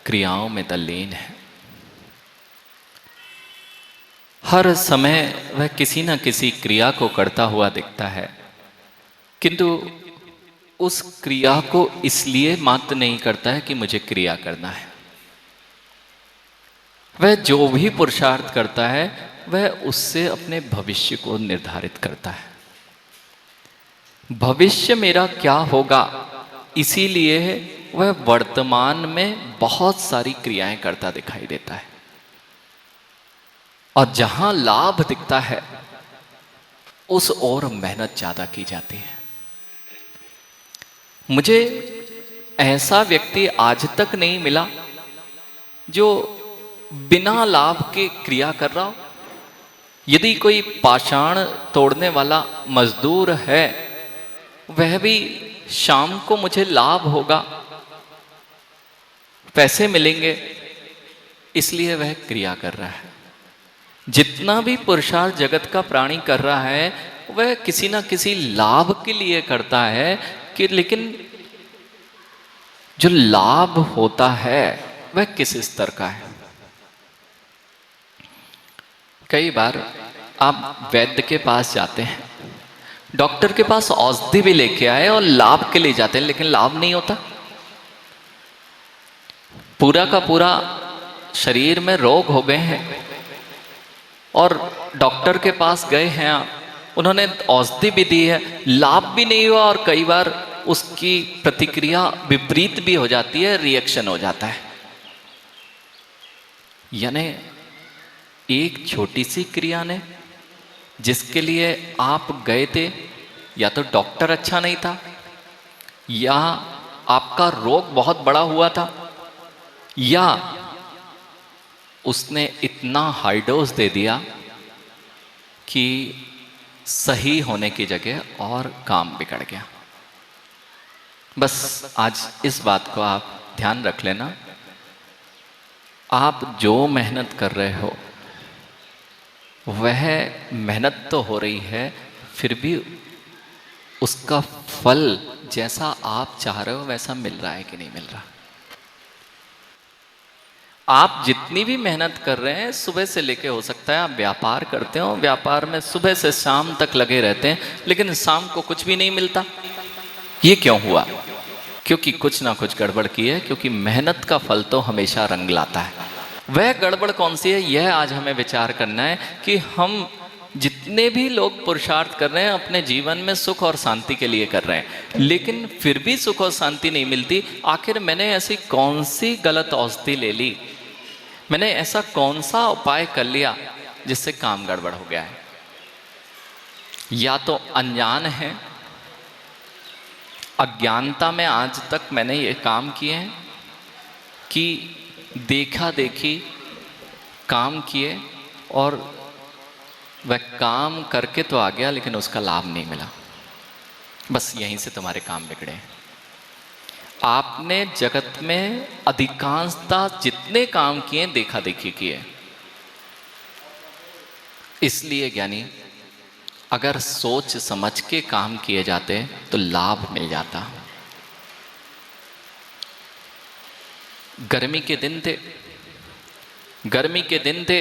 क्रियाओं में तल्लीन है। हर समय वह किसी न किसी क्रिया को करता हुआ दिखता है, किंतु उस क्रिया को इसलिए मात्र नहीं करता है कि मुझे क्रिया करना है। वह जो भी पुरुषार्थ करता है वह उससे अपने भविष्य को निर्धारित करता है। भविष्य मेरा क्या होगा, इसीलिए वह वर्तमान में बहुत सारी क्रियाएं करता दिखाई देता है। और जहां लाभ दिखता है उस ओर मेहनत ज्यादा की जाती है। मुझे ऐसा व्यक्ति आज तक नहीं मिला जो बिना लाभ के क्रिया कर रहा हो। यदि कोई पाषाण तोड़ने वाला मजदूर है, वह भी शाम को मुझे लाभ होगा, पैसे मिलेंगे, इसलिए वह क्रिया कर रहा है। जितना भी पुरुषार्थ जगत का प्राणी कर रहा है वह किसी ना किसी लाभ के लिए करता है कि, लेकिन जो लाभ होता है वह किस स्तर का है। कई बार आप वैद्य के पास जाते हैं, डॉक्टर के पास औषधि भी लेके आए और लाभ के लिए जाते हैं, लेकिन लाभ नहीं होता। पूरा का पूरा शरीर में रोग हो गए हैं और डॉक्टर के पास गए हैं आप, उन्होंने औषधि भी दी है, लाभ भी नहीं हुआ और कई बार उसकी प्रतिक्रिया विपरीत भी हो जाती है, रिएक्शन हो जाता है। यानी एक छोटी सी क्रिया ने, जिसके लिए आप गए थे, या तो डॉक्टर अच्छा नहीं था, या आपका रोग बहुत बड़ा हुआ था, या उसने इतना हाई डोज दे दिया कि सही होने की जगह और काम बिगड़ गया। बस आज इस बात को आप ध्यान रख लेना, आप जो मेहनत कर रहे हो वह मेहनत तो हो रही है, फिर भी उसका फल जैसा आप चाह रहे हो वैसा मिल रहा है कि नहीं मिल रहा। आप जितनी भी मेहनत कर रहे हैं, सुबह से लेके, हो सकता है आप व्यापार करते हो, व्यापार में सुबह से शाम तक लगे रहते हैं, लेकिन शाम को कुछ भी नहीं मिलता। ये क्यों हुआ? क्योंकि कुछ ना कुछ गड़बड़ की है, क्योंकि मेहनत का फल तो हमेशा रंग लाता है। वह गड़बड़ कौन सी है, यह आज हमें विचार करना है कि हम जितने भी लोग पुरुषार्थ कर रहे हैं अपने जीवन में सुख और शांति के लिए कर रहे हैं, लेकिन फिर भी सुख और शांति नहीं मिलती। आखिर मैंने ऐसी कौन सी गलत औषधि ले ली, मैंने ऐसा कौन सा उपाय कर लिया जिससे काम गड़बड़ हो गया है? या तो अनजान है, अज्ञानता में आज तक मैंने ये काम किए हैं कि देखा देखी काम किए और वह काम करके तो आ गया लेकिन उसका लाभ नहीं मिला। बस यहीं से तुम्हारे काम बिगड़े। आपने जगत में अधिकांशता जितने काम किए देखा देखी किए। इसलिए ज्ञानी अगर सोच समझ के काम किए जाते तो लाभ मिल जाता। गर्मी के दिन थे, गर्मी के दिन थे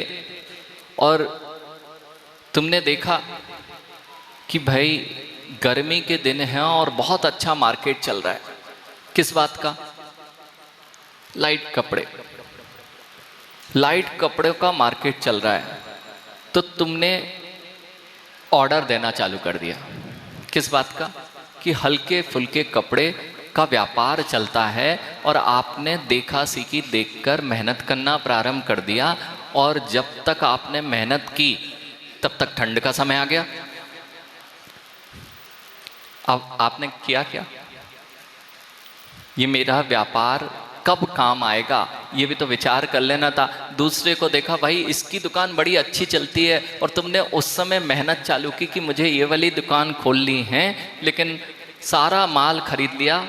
और तुमने देखा कि भाई गर्मी के दिन हैं और बहुत अच्छा मार्केट चल रहा है। किस बात का? लाइट कपड़े, लाइट कपड़े का मार्केट चल रहा है, तो तुमने ऑर्डर देना चालू कर दिया। किस बात का? कि हल्के फुल्के कपड़े का व्यापार चलता है और आपने देखा सीखी देखकर मेहनत करना प्रारंभ कर दिया, और जब तक आपने मेहनत की तब तक ठंड का समय आ गया। अब आपने किया क्या? ये मेरा व्यापार कब काम आएगा ये भी तो विचार कर लेना था। दूसरे को देखा, भाई इसकी दुकान बड़ी अच्छी चलती है, और तुमने उस समय मेहनत चालू की कि मुझे ये वाली दुकान खोलनी है, लेकिन सारा माल खरीद लिया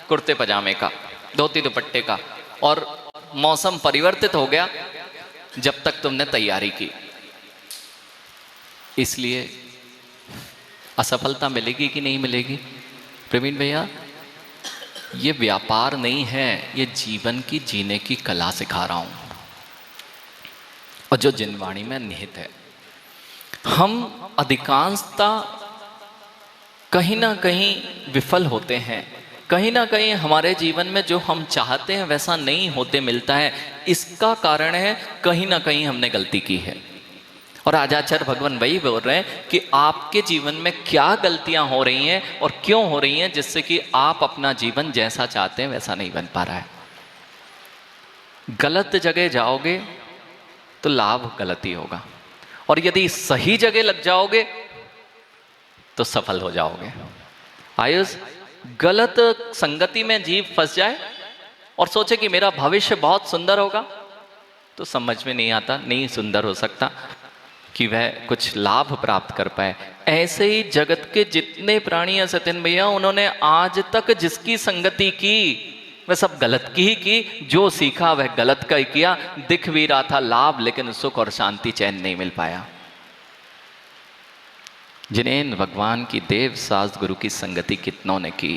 कुर्ते पजामे का, धोती दुपट्टे का, और मौसम परिवर्तित हो गया जब तक तुमने तैयारी की। इसलिए असफलता मिलेगी कि नहीं मिलेगी? प्रवीण भैया, ये व्यापार नहीं है, ये जीवन की जीने की कला सिखा रहा हूं, और जो जिनवाणी में निहित है। हम अधिकांशता कहीं ना कहीं विफल होते हैं, कहीं ना कहीं हमारे जीवन में जो हम चाहते हैं वैसा नहीं होते मिलता है। इसका कारण है कहीं ना कहीं हमने गलती की है। और आज आचार्य भगवान वही बोल रहे हैं कि आपके जीवन में क्या गलतियां हो रही हैं और क्यों हो रही हैं, जिससे कि आप अपना जीवन जैसा चाहते हैं वैसा नहीं बन पा रहा है। गलत जगह जाओगे तो लाभ गलत ही होगा, और यदि सही जगह लग जाओगे तो सफल हो जाओगे। आयुष, गलत संगति में जीव फंस जाए और सोचे कि मेरा भविष्य बहुत सुंदर होगा, तो समझ में नहीं आता, नहीं सुंदर हो सकता कि वह कुछ लाभ प्राप्त कर पाए। ऐसे ही जगत के जितने प्राणी हैं सत्यन भैया, उन्होंने आज तक जिसकी संगति की वह सब गलत की ही की, जो सीखा वह गलत का ही किया। दिख भी रहा था लाभ, लेकिन सुख और शांति चैन नहीं मिल पाया। जिन्हें भगवान की देव सास गुरु की संगति कितनों ने की,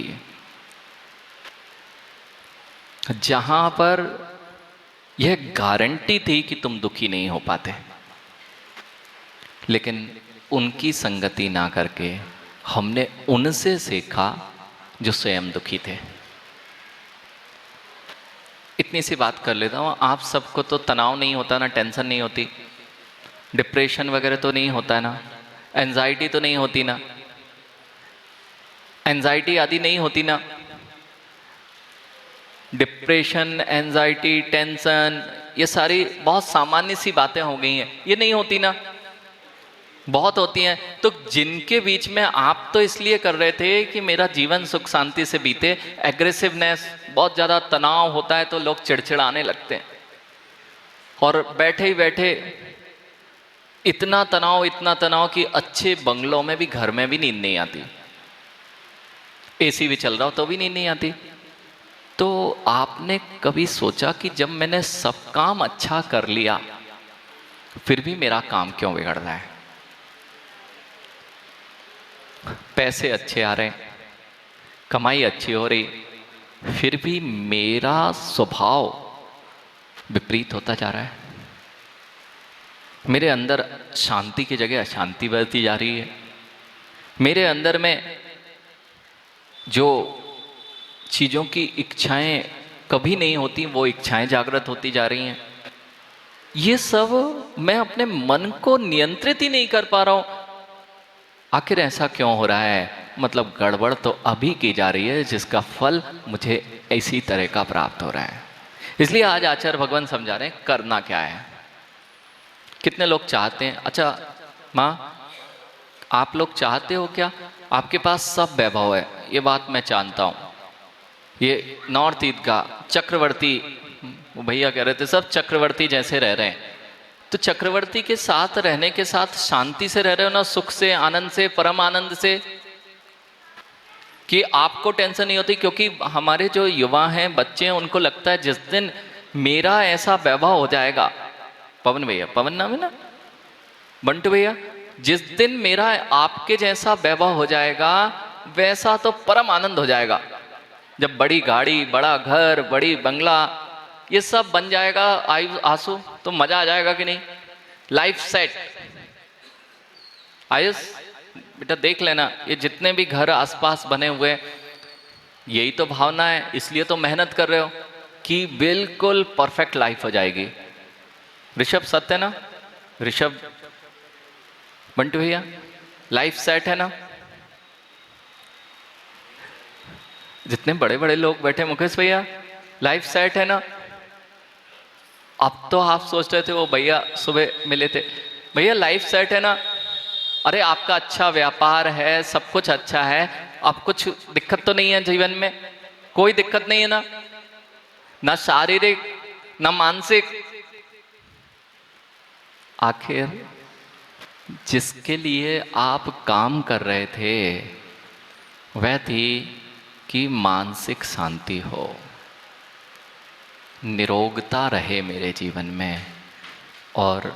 जहां पर यह गारंटी थी कि तुम दुखी नहीं हो पाते, लेकिन उनकी संगति ना करके हमने उनसे सीखा जो स्वयं दुखी थे। इतनी सी बात कर लेता हूँ, आप सबको तो तनाव नहीं होता ना, टेंशन नहीं होती, डिप्रेशन वगैरह तो नहीं होता है ना, एंजाइटी तो नहीं होती ना, एंजाइटी आदि नहीं होती ना, डिप्रेशन, एंजाइटी, टेंशन, ये सारी बहुत सामान्य सी बातें हो गई हैं, ये नहीं होती ना, बहुत होती हैं। तो जिनके बीच में आप तो इसलिए कर रहे थे कि मेरा जीवन सुख शांति से बीते, एग्रेसिवनेस, बहुत ज़्यादा तनाव होता है तो लोग चिड़चिड़ाने लगते हैं, और बैठे ही बैठे इतना तनाव कि अच्छे बंगलों में भी, घर में भी नींद नहीं आती, एसी भी चल रहा हो तो भी नींद नहीं आती। तो आपने कभी सोचा कि जब मैंने सब काम अच्छा कर लिया फिर भी मेरा काम क्यों बिगड़ रहा है? पैसे अच्छे आ रहे, कमाई अच्छी हो रही, फिर भी मेरा स्वभाव विपरीत होता जा रहा है। मेरे अंदर शांति की जगह अशांति बढ़ती जा रही है। मेरे अंदर में जो चीज़ों की इच्छाएं कभी नहीं होती, वो इच्छाएं जागृत होती जा रही हैं। ये सब मैं अपने मन को नियंत्रित ही नहीं कर पा रहा हूं। आखिर ऐसा क्यों हो रहा है? मतलब गड़बड़ तो अभी की जा रही है, जिसका फल मुझे इसी तरह का प्राप्त हो रहा है। इसलिए आज आचार्य भगवान समझा रहे हैं करना क्या है। कितने लोग चाहते हैं, अच्छा माँ आप लोग चाहते हो क्या, आपके पास सब वैभव है, ये बात मैं जानता हूँ, ये नॉर्थ ईस्ट का चक्रवर्ती, वो भैया कह रहे थे सब चक्रवर्ती जैसे रह रहे हैं, तो चक्रवर्ती के साथ रहने के साथ शांति से रह रहे हो ना, सुख से, आनंद से, परम आनंद से, कि आपको टेंशन नहीं होती। क्योंकि हमारे जो युवा हैं, बच्चे हैं, उनको लगता है जिस दिन मेरा ऐसा वैभव हो जाएगा, पवन भैया, पवन नाम है ना, बंटू भैया, जिस दिन मेरा आपके जैसा वैभव हो जाएगा वैसा तो परम आनंद हो जाएगा। जब बड़ी गाड़ी, बड़ा घर, बड़ी बंगला, ये सब बन जाएगा आंसू, तो मजा आ जाएगा कि नहीं? Life set. आयुष बेटा देख लेना, ये जितने भी घर आसपास बने हुए, यही तो भावना है, इसलिए तो मेहनत कर रहे हो कि बिल्कुल परफेक्ट लाइफ हो जाएगी। ऋषभ सत्य है ना, ऋषभ, बंटू भैया, लाइफ सेट है ना? जितने बड़े बड़े लोग बैठे, मुकेश भैया, लाइफ सेट है ना? अब तो आप सोच रहे थे, वो भैया सुबह मिले थे, भैया लाइफ सेट है ना? अरे आपका अच्छा व्यापार है, सब कुछ अच्छा है, अब कुछ दिक्कत तो नहीं है जीवन में? कोई दिक्कत नहीं है ना, ना शारीरिक ना मानसिक। आखिर जिसके लिए आप काम कर रहे थे वह थी कि मानसिक शांति हो, निरोगता रहे मेरे जीवन में, और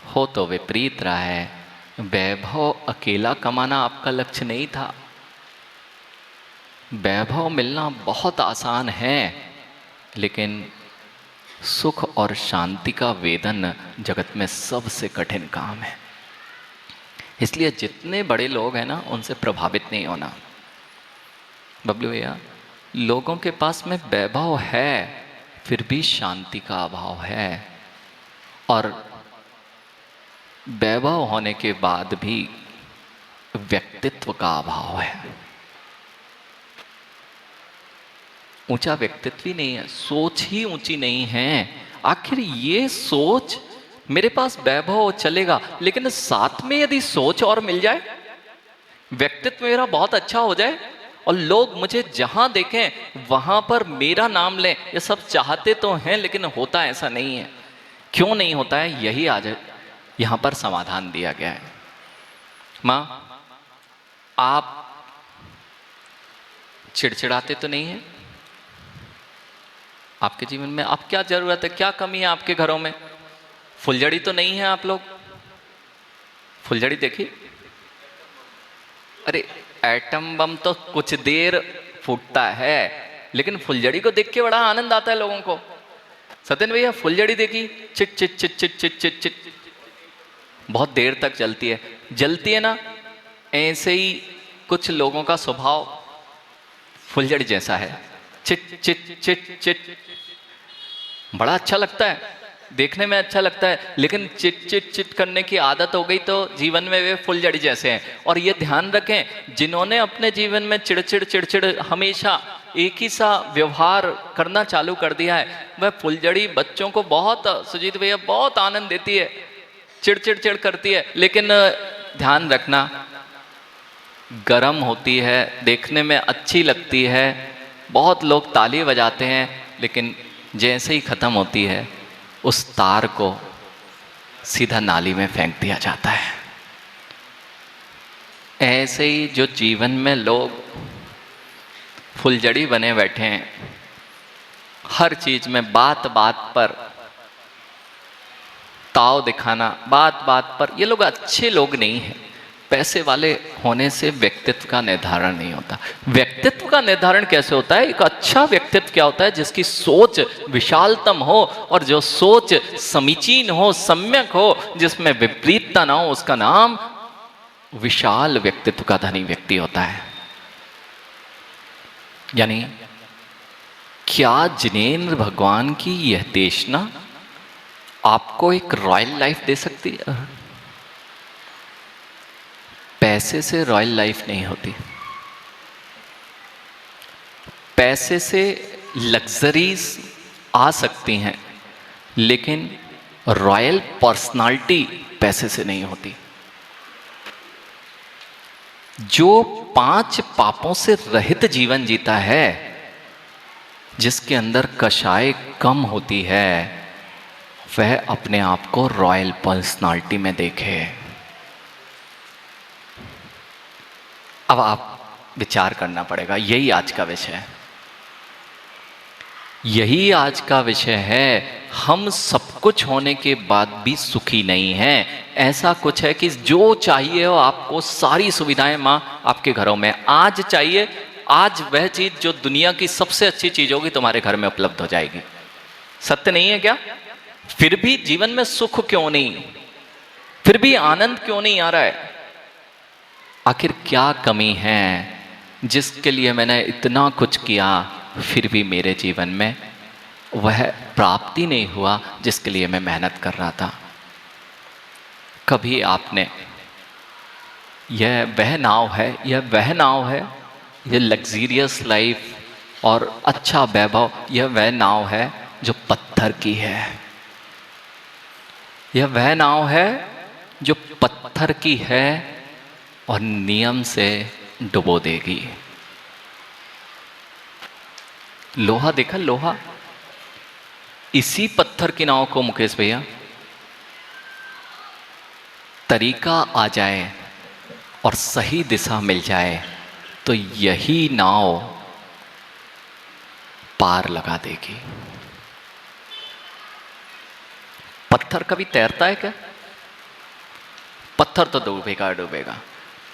हो तो विपरीत रहा है। वैभव अकेला कमाना आपका लक्ष्य नहीं था, वैभव मिलना बहुत आसान है, लेकिन सुख और शांति का वेदन जगत में सबसे कठिन काम है। इसलिए जितने बड़े लोग हैं ना, उनसे प्रभावित नहीं होना। बबलू भैया, लोगों के पास में वैभव है, फिर भी शांति का अभाव है, और वैभव होने के बाद भी व्यक्तित्व का अभाव है। ऊंचा व्यक्तित्व ही नहीं है, सोच ही ऊंची नहीं है। आखिर ये सोच, मेरे पास वैभव चलेगा, लेकिन साथ में यदि सोच और मिल जाए, व्यक्तित्व मेरा बहुत अच्छा हो जाए और लोग मुझे जहां देखें वहां पर मेरा नाम लें, ये सब चाहते तो हैं, लेकिन होता ऐसा नहीं है। क्यों नहीं होता है? यही आज यहां पर समाधान दिया गया है। मां, आप चिड़चिड़ाते तो नहीं है? आपके जीवन में अब क्या जरूरत है, क्या कमी है आपके घरों में? फुलझड़ी तो नहीं है आप लोग? फुलझड़ी देखी? अरे एटम बम तो कुछ देर फूटता है, लेकिन फुलझड़ी को देख के बड़ा आनंद आता है लोगों को। सत्यन भैया, फुलझड़ी देखी? Chit chit chit chit chit chit chit, बहुत देर तक जलती है। जलती है ना, ऐसे ही कुछ लोगों का स्वभाव फुलझड़ी जैसा है, चिट चिट चिट चिट। बड़ा अच्छा लगता है, देखने में अच्छा लगता है, लेकिन चिट चिट चिट करने की आदत हो गई तो जीवन में वे फुलझड़ी जैसे हैं। और ये ध्यान रखें, जिन्होंने अपने जीवन में चिड़चिड़ चिड़चिड़ हमेशा एक ही सा व्यवहार करना चालू कर दिया है, वह फुलझड़ी बच्चों को बहुत, सुजीत भैया, बहुत आनंद देती है, चिड़चिड़ चिड़ करती है, लेकिन ध्यान रखना, गर्म होती है, देखने में अच्छी लगती है, बहुत लोग ताली बजाते हैं, लेकिन जैसे ही खत्म होती है उस तार को सीधा नाली में फेंक दिया जाता है। ऐसे ही जो जीवन में लोग फुलझड़ी बने बैठे हैं, हर चीज में बात बात पर ताव दिखाना, बात बात पर, ये लोग अच्छे लोग नहीं हैं। पैसे वाले होने से व्यक्तित्व का निर्धारण नहीं होता। व्यक्तित्व का निर्धारण कैसे होता है? एक अच्छा व्यक्तित्व क्या होता है? जिसकी सोच विशालतम हो, और जो सोच समीचीन हो, सम्यक हो, जिसमें विपरीतता ना हो, उसका नाम विशाल व्यक्तित्व का धनी व्यक्ति होता है। यानी क्या जिनेंद्र भगवान की यह देशना आपको एक रॉयल लाइफ दे सकती है? पैसे से रॉयल लाइफ नहीं होती, पैसे से लग्जरीज आ सकती हैं, लेकिन रॉयल पर्सनालिटी पैसे से नहीं होती। जो 5 पापों से रहित जीवन जीता है, जिसके अंदर कषाय कम होती है, वह अपने आप को रॉयल पर्सनालिटी में देखे। अब आप विचार करना पड़ेगा, यही आज का विषय है, यही आज का विषय है। हम सब कुछ होने के बाद भी सुखी नहीं हैं। ऐसा कुछ है कि जो चाहिए हो आपको, सारी सुविधाएं मां आपके घरों में आज चाहिए, आज वह चीज जो दुनिया की सबसे अच्छी चीज होगी तुम्हारे घर में उपलब्ध हो जाएगी। सत्य नहीं है क्या? फिर भी जीवन में सुख क्यों नहीं, फिर भी आनंद क्यों नहीं आ रहा है? आखिर क्या कमी है जिसके लिए मैंने इतना कुछ किया, फिर भी मेरे जीवन में वह प्राप्ति नहीं हुआ जिसके लिए मैं मेहनत कर रहा था? कभी आपने, यह वह नाव है, यह वह नाव है, यह लग्जीरियस लाइफ और अच्छा वैभव, यह वह नाव है जो पत्थर की है। यह वह नाव है जो पत्थर की है और नियम से डुबो देगी। लोहा देखा, लोहा, इसी पत्थर की नाव को मुकेश भैया तरीका आ जाए और सही दिशा मिल जाए तो यही नाव पार लगा देगी। पत्थर कभी तैरता है क्या? पत्थर तो डूबेगा डूबेगा,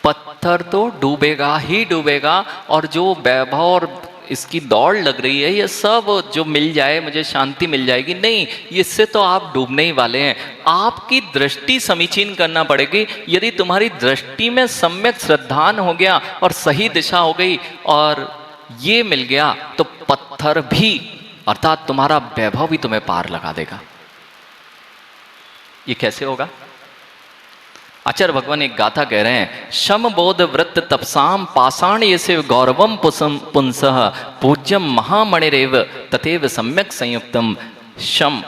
पत्थर तो डूबेगा ही डूबेगा, और जो वैभव और इसकी दौड़ लग रही है, ये सब जो मिल जाए मुझे शांति मिल जाएगी, नहीं, इससे तो आप डूबने ही वाले हैं। आपकी दृष्टि समीचीन करना पड़ेगी। यदि तुम्हारी दृष्टि में सम्यक श्रद्धान हो गया और सही दिशा हो गई और ये मिल गया, तो पत्थर भी अर्थात तुम्हारा वैभव भी तुम्हें पार लगा देगा। ये कैसे होगा? आचार्य भगवान एक गाथा कह रहे हैं, शम बोध व्रत तपसाम पाषाण ये से गौरवम पुंसः पूज्यम महामणिरेव तथेव सम्यक संयुक्तम। शम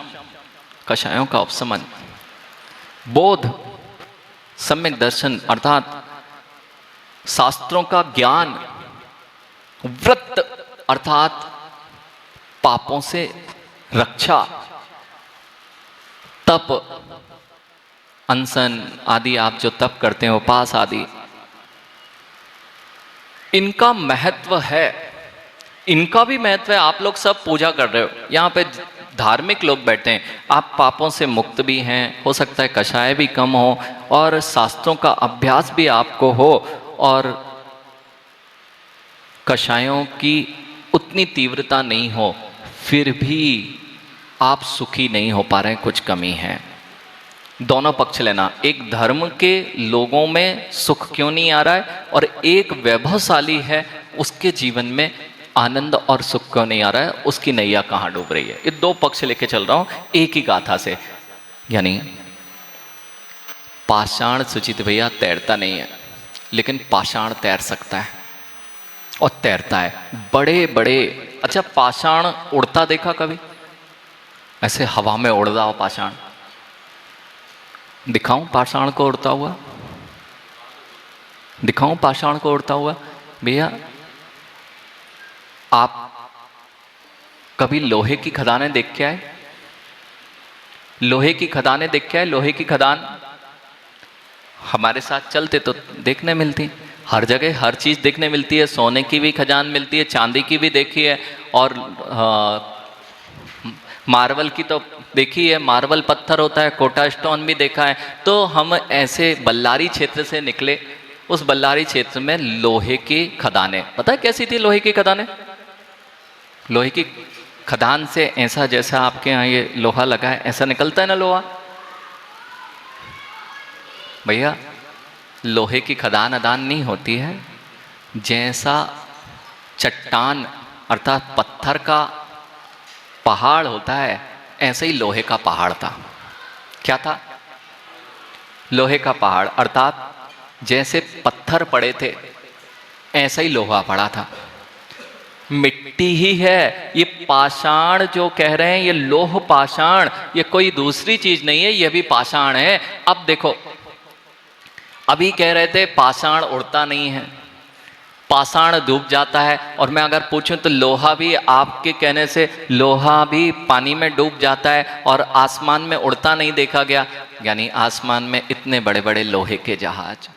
कषायों का उपशमन, बोध सम्यक दर्शन अर्थात शास्त्रों का ज्ञान, व्रत अर्थात पापों से रक्षा, तप अनशन आदि आप जो तप करते हैं, उपास आदि, इनका महत्व है। इनका भी महत्व है। आप लोग सब पूजा कर रहे हो, यहाँ पे धार्मिक लोग बैठे हैं, आप पापों से मुक्त भी हैं, हो सकता है कषाय भी कम हो और शास्त्रों का अभ्यास भी आपको हो, और कषायों की उतनी तीव्रता नहीं हो, फिर भी आप सुखी नहीं हो पा रहे हैं, कुछ कमी है। दोनों पक्ष लेना, एक धर्म के लोगों में सुख क्यों नहीं आ रहा है, और एक वैभवशाली है उसके जीवन में आनंद और सुख क्यों नहीं आ रहा है, उसकी नैया कहाँ डूब रही है। ये दो पक्ष लेके चल रहा हूँ एक ही गाथा से। यानी पाषाण सुचित भैया तैरता नहीं है, लेकिन पाषाण तैर सकता है और तैरता है। बड़े बड़े, अच्छा पाषाण उड़ता देखा कभी? ऐसे हवा में उड़ रहा हो पाषाण, दिखाऊं पाषाण को उड़ता हुआ? दिखाऊं पाषाण को उड़ता हुआ? भैया आप कभी लोहे की खदानें देख के आए? लोहे की खदानें देख के आए? लोहे की खदान हमारे साथ चलते तो देखने मिलती, हर जगह हर चीज़ देखने मिलती है। सोने की भी खदान मिलती है, चांदी की भी देखी है, और मार्बल की तो देखी है, मार्बल पत्थर होता है, कोटा स्टोन भी देखा है। तो हम ऐसे बल्लारी क्षेत्र से निकले, उस बल्लारी क्षेत्र में लोहे की खदानें, पता है कैसी थी लोहे की खदानें? लोहे की खदान से ऐसा, जैसा आपके यहाँ ये लोहा लगा है ऐसा निकलता है ना लोहा। भैया लोहे की खदान अदान नहीं होती है, जैसा चट्टान अर्थात पत्थर का पहाड़ होता है, ऐसे ही लोहे का पहाड़ था। क्या था? लोहे का पहाड़, अर्थात जैसे पत्थर पड़े थे ऐसा ही लोहा पड़ा था। मिट्टी ही है ये पाषाण जो कह रहे हैं, ये लोह पाषाण, ये कोई दूसरी चीज नहीं है, ये भी पाषाण है। अब देखो, अभी कह रहे थे पाषाण उड़ता नहीं है, पाषाण डूब जाता है, और मैं अगर पूछूं तो लोहा भी, आपके कहने से लोहा भी पानी में डूब जाता है और आसमान में उड़ता नहीं देखा गया। यानी आसमान में इतने बड़े बड़े लोहे के जहाज,